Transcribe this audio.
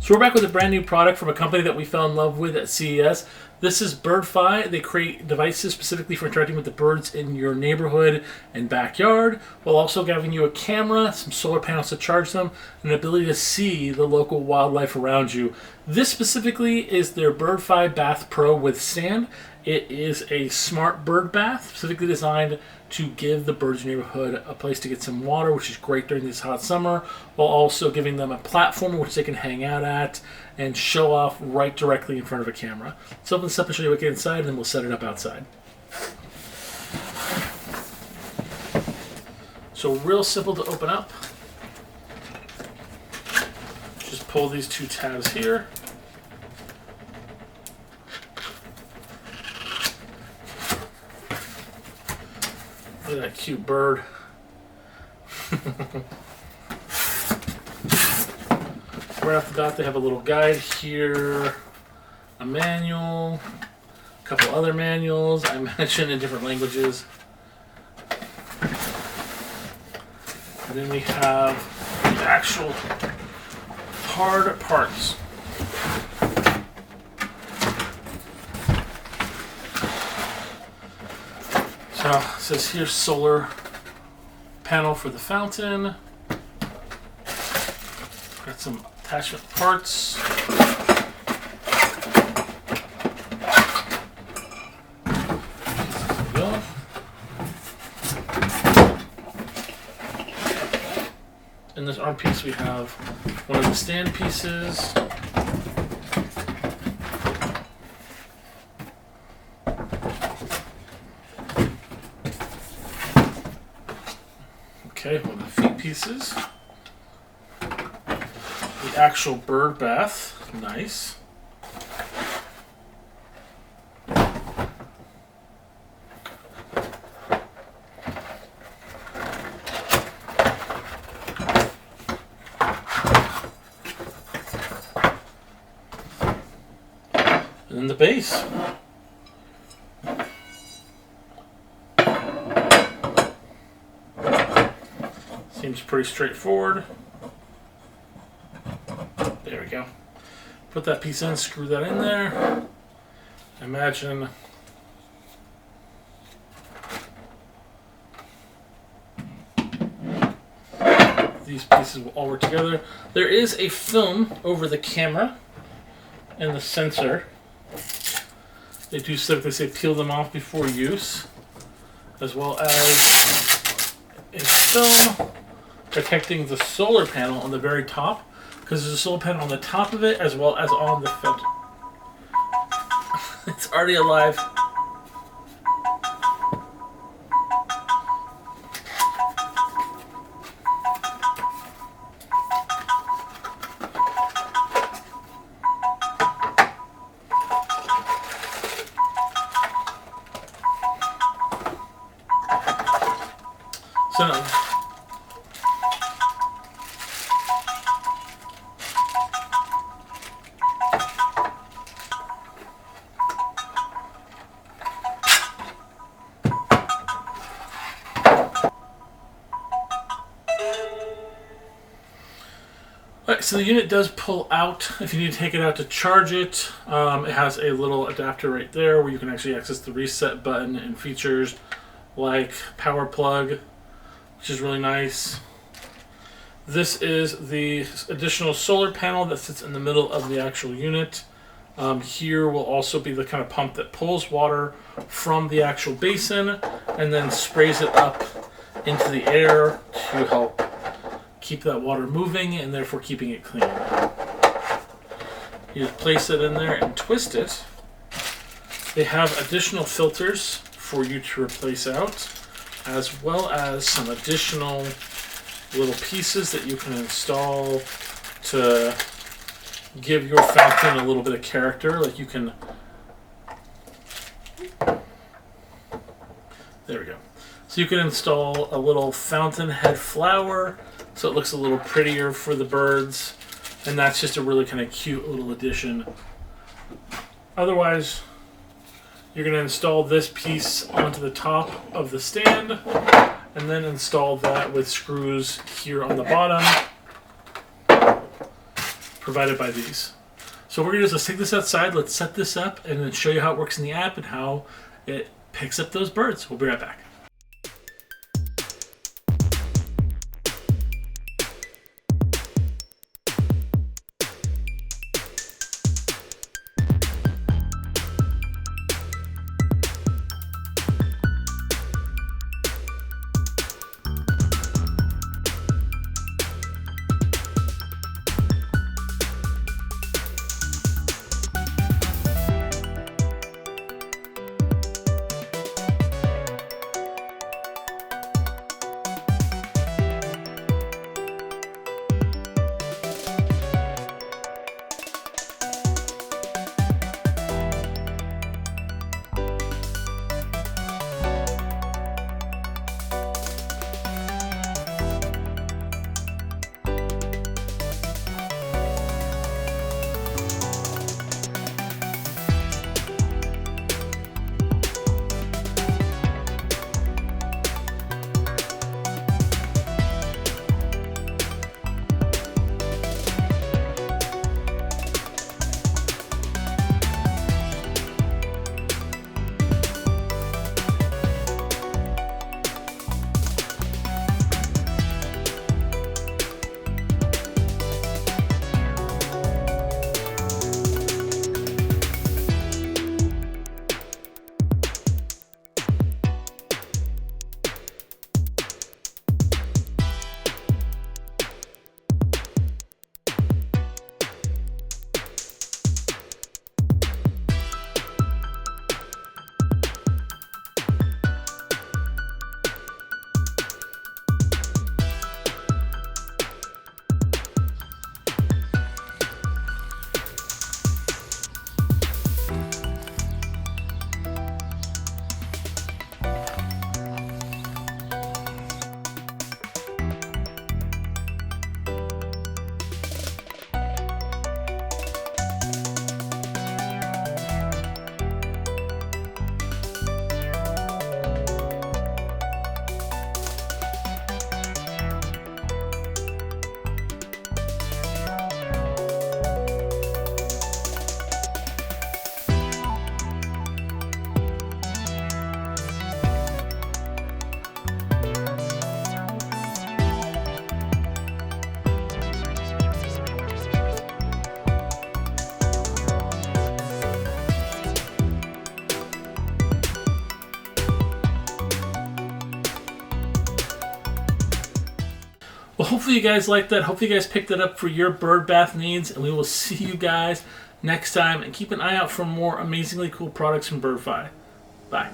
So we're back with a brand new product from a company that we fell in love with at CES. This is Birdfy. They create devices specifically for interacting with the birds in your neighborhood and backyard, while also giving you a camera, some solar panels to charge them, and an ability to see the local wildlife around you. This specifically is their Birdfy Bath Pro with stand. It is a smart bird bath, specifically designed to give the birds in your neighborhood a place to get some water, which is great during this hot summer, while also giving them a platform which they can hang out at and show off right directly in front of a camera. So open this up and show you what get inside, and then we'll set it up outside. So real simple to open up. Just pull these two tabs here. Look at that cute bird. Right off the bat, they have a little guide here, a manual, a couple other manuals, I mentioned in different languages. And then we have the actual hard parts. So it says here solar panel for the fountain. Got some attachment parts. There we go. In this arm piece we have one of the stand pieces. Okay, one of the feet pieces. The actual bird bath, nice. And then the base. Seems pretty straightforward. There we go. Put that piece in, screw that in there. Imagine these pieces will all work together. There is a film over the camera and the sensor. They do typically say peel them off before use, as well as a film protecting the solar panel on the very top, because there's a solar panel on the top of it as well as on the filter. It's already alive. So Alright, so the unit does pull out if you need to take it out to charge it. It has a little adapter right there where you can actually access the reset button and features like power plug, which is really nice. This is the additional solar panel that sits in the middle of the actual unit. Here will also be the kind of pump that pulls water from the actual basin and then sprays it up into the air to help keep that water moving and therefore keeping it clean. You just place it in there and twist it. They have additional filters for you to replace out, as well as some additional little pieces that you can install to give your fountain a little bit of character. Like you can, there we go. So you can install a little fountain head flower so it looks a little prettier for the birds, and that's just a really kind of cute little addition. Otherwise, you're going to install this piece onto the top of the stand and then install that with screws here on the bottom. provided by these. So what we're going to do is let's take this outside, let's set this up, and then show you how it works in the app and how it picks up those birds. We'll be right back. Well, hopefully you guys liked that. Hopefully you guys picked that up for your bird bath needs, and we will see you guys next time. And keep an eye out for more amazingly cool products from Birdfy. Bye.